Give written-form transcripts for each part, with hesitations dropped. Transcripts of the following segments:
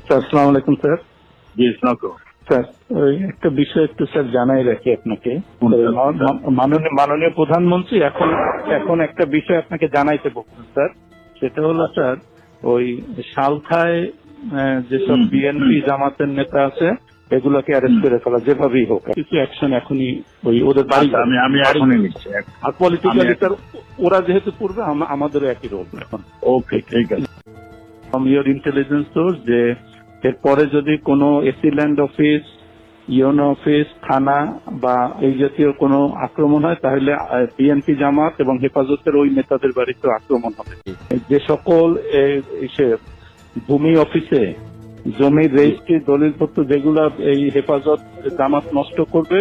Sir আসসালামু আলাইকুম sir. জি, স্নাকো। Sir ওই একটা বিষয় একটু স্যার জানাই রাখি আপনাকে। মাননীয় প্রধানমন্ত্রী এখন একটা বিষয় আপনাকে জানাইতে বলছেন স্যার। সেটা হলো স্যার ওই সালথায় যেসব বিএনপি জামাতের নেতা আছে এগুলোকে অ্যারেস্ট করে ফেলা যেভাবেই হোক, কিছু অ্যাকশন এখনই ওই ওদের বাড়ি আমি এখনই নিচ্ছি। আর পলিটিক্যালি স্যার ওরা যেহেতু পূর্বে আমাদেরও একই রোল এখন। ওকে, ঠিক আছে। ফ্রম ইয়োর ইন্টেলিজেন্স সোর্স যে এরপরে যদি কোনো AC land office, UNO office, থানা বা এই জাতীয় কোনো আক্রমণ হয় তাহলে বিএনপি জামাত এবং হেফাজতের ওই নেতাদের বাড়িতে আক্রমণ হবে। যে সকল ভূমি অফিসে জমির রেজিস্ট্রি দলিলপত্র যেগুলা এই হেফাজত জামাত নষ্ট করবে,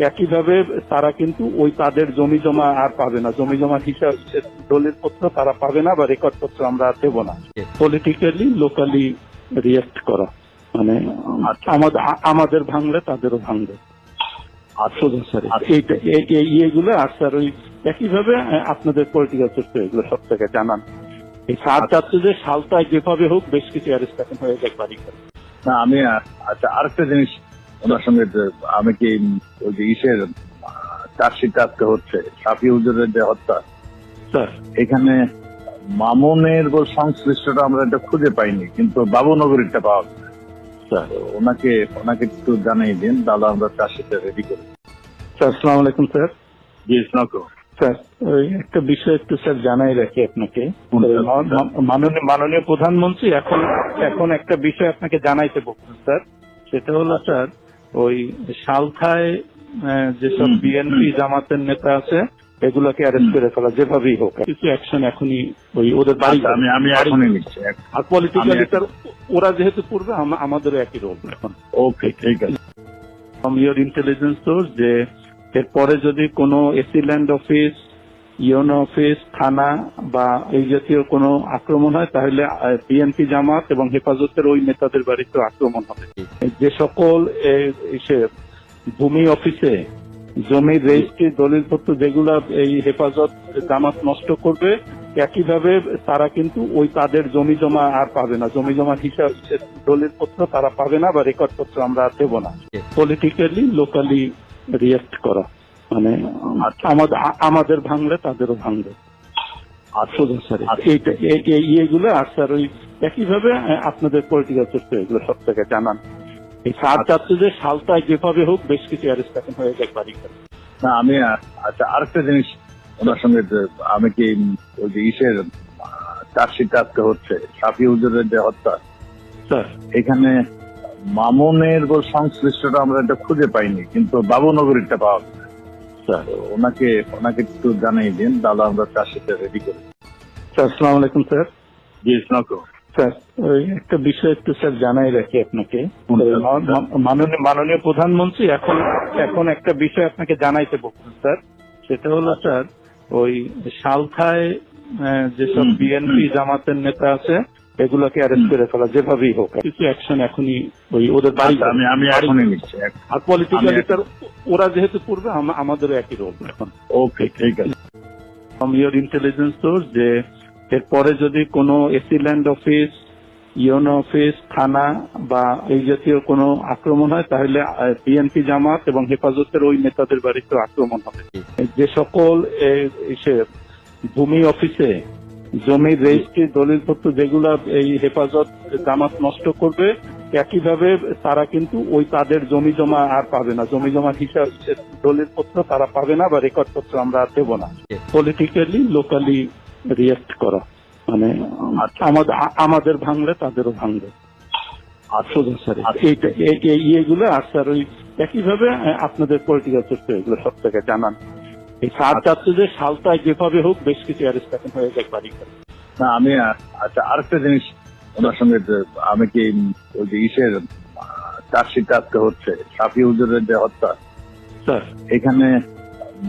একইভাবে তারা কিন্তু ওই তাদের জমি জমা আর পাবে না, জমি জমা হিসাব দলিলপত্র তারা পাবে না বা রেকর্ডপত্র আমরা আর দেবো না। পলিটিক্যালি লোকালি রিয়েক্ট করা মানে আমাদের ভাঙলে তাদেরও ভাঙবে। সোজা স্যার এইগুলো। আর স্যার ওই একইভাবে আপনাদের পলিটিক্যাল সোর্স এগুলো সব থেকে জানান। এই সার চাচ্ছে যে সালটায় যেভাবে হোক বেশ কিছু অ্যারেস্ট এখন হয়ে যায় বাড়ি করে। না আমি আচ্ছা, আরেকটা জিনিস ওনার সঙ্গে আমি কি ওই যে ইসের চার্জশিট আজকে হচ্ছে সাফি হুজুরের যে হত্যা, স্যার এখানে মামুনের সংশ্লিষ্টটা আমরা এটা খুঁজে পাইনি, কিন্তু বাবুনগরীরটা পাওয়া গেছে। স্যার ওনাকে একটু জানাই দিন, তাহলে আমরা চার্জশিটটা রেডি করি। স্যার আসসালামু আলাইকুম স্যার। জি, স্নাকো। স্যার ওই একটা বিষয় একটু স্যার জানাই রাখি আপনাকে। মাননীয় প্রধানমন্ত্রী এখন একটা বিষয় আপনাকে জানাইতে বলছেন স্যার। সেটা হলো স্যার ওই সালথায় যেসব বিএনপি জামাতের নেতা আছে এগুলোকে অ্যারেস্ট করে ফেলা যেভাবেই হোক, কিছু অ্যাকশন এখনই ওই ওদের বাড়ি আমি এখনই নিচ্ছি। আর পলিটিক্যালি স্যার ওরা যেহেতু পূর্বে আমাদেরও একই রোল এখন। ওকে, ঠিক আছে। ফ্রম ইয়োর ইন্টেলিজেন্স সোর্স যে এরপরে যদি কোনো AC land office, UNO office, থানা বা এই জাতীয় কোনো আক্রমণ হয় তাহলে বিএনপি জামাত এবং হেফাজতের ওই নেতাদের বাড়িতে আক্রমণ হবে। যে সকল ভূমি অফিসে জমির রেজিস্ট্রি দলিলপত্র যেগুলা এই হেফাজত জামাত নষ্ট করবে, একইভাবে তারা কিন্তু ওই তাদের জমি জমা আর পাবে না, জমি জমার হিসাব দলিলপত্র তারা পাবে না বা রেকর্ডপত্র আমরা আর দেবো না। পলিটিক্যালি লোকালি রিয়েক্ট করা মানে আমাদের ভাঙলে তাদেরও ভাঙবে। সোজা স্যার এইগুলো। আর স্যার ওই একইভাবে আপনাদের পলিটিক্যাল সোর্স এগুলো সব থেকে জানান। এই সার চাচ্ছে যে সালটায় যেভাবে হোক বেশ কিছু অ্যারেস্ট এখন হয়ে যায় বাড়ি করে। না আমি আচ্ছা, আরেকটা জিনিস ওনার সঙ্গে আমি কি ওই যে ইসের চার্জশিট আজকে হচ্ছে সাফি হুজুরের যে হত্যা, স্যার এখানে মামুনের সংশ্লিষ্টটা আমরা এটা খুঁজে পাইনি, কিন্তু বাবুনগরীরটা পাওয়া গেছে। স্যার ওনাকে একটু জানাই দিন, তাহলে আমরা চার্জশিটটা রেডি করি। স্যার আসসালামু আলাইকুম স্যার। জি, স্নাকো। স্যার ওই একটা বিষয় একটু স্যার জানাই রাখি আপনাকে। মাননীয় প্রধানমন্ত্রী এখন একটা বিষয় আপনাকে জানাইতে বলছেন স্যার। সেটা হলো স্যার ওই সালথায় যেসব বিএনপি জামাতের নেতা আছে এগুলোকে অ্যারেস্ট করে ফেলা যেভাবেই হোক, কিছু অ্যাকশন এখনই ওই ওদের বাড়ি আমি এখনই নিচ্ছি। আর পলিটিক্যালি স্যার ওরা যেহেতু পূর্বে আমাদেরও একই রোল এখন। ওকে, ঠিক আছে। ফ্রম ইয়োর ইন্টেলিজেন্স সোর্স যে এরপরে যদি কোনো AC land office, UNO office, থানা বা এই জাতীয় কোনো আক্রমণ হয় তাহলে বিএনপি জামাত এবং হেফাজতের ওই নেতাদের বাড়িতে আক্রমণ হবে। যে সকল ভূমি অফিসে জমির রেজিস্ট্রি দলিলপত্র যেগুলা এই হেফাজত জামাত নষ্ট করবে, একইভাবে তারা কিন্তু ওই তাদের জমি জমা আর পাবে না, জমি জমার হিসাব দলিলপত্র তারা পাবে না বা রেকর্ডপত্র আমরা আর দেবো না। পলিটিক্যালি লোকালি রিয়েক্ট করা মানে আমাদের ভাঙলে তাদেরও ভাঙবে। সোজা স্যার এইগুলো। আর স্যার ওই একইভাবে আপনাদের পলিটিক্যাল সোর্স এগুলো সব থেকে জানান। এই সার চাচ্ছে যে সালটায় যেভাবে হোক বেশ কিছু অ্যারেস্ট এখন হয়ে যায় বাড়ি করে। না আমি আচ্ছা, আরেকটা জিনিস ওনার সঙ্গে আমি কি ওই যে ইসের চার্জশিট আজকে হচ্ছে সাফি হুজুরের যে হত্যা, স্যার এখানে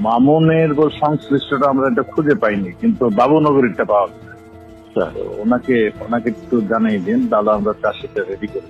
মামুনের সংশ্লিষ্টটা আমরা এটা খুঁজে পাইনি, কিন্তু বাবুনগরীরটা পাওয়া গেছে। স্যার ওনাকে একটু জানাই দিন, তাহলে আমরা চার্জশিটটা রেডি করি।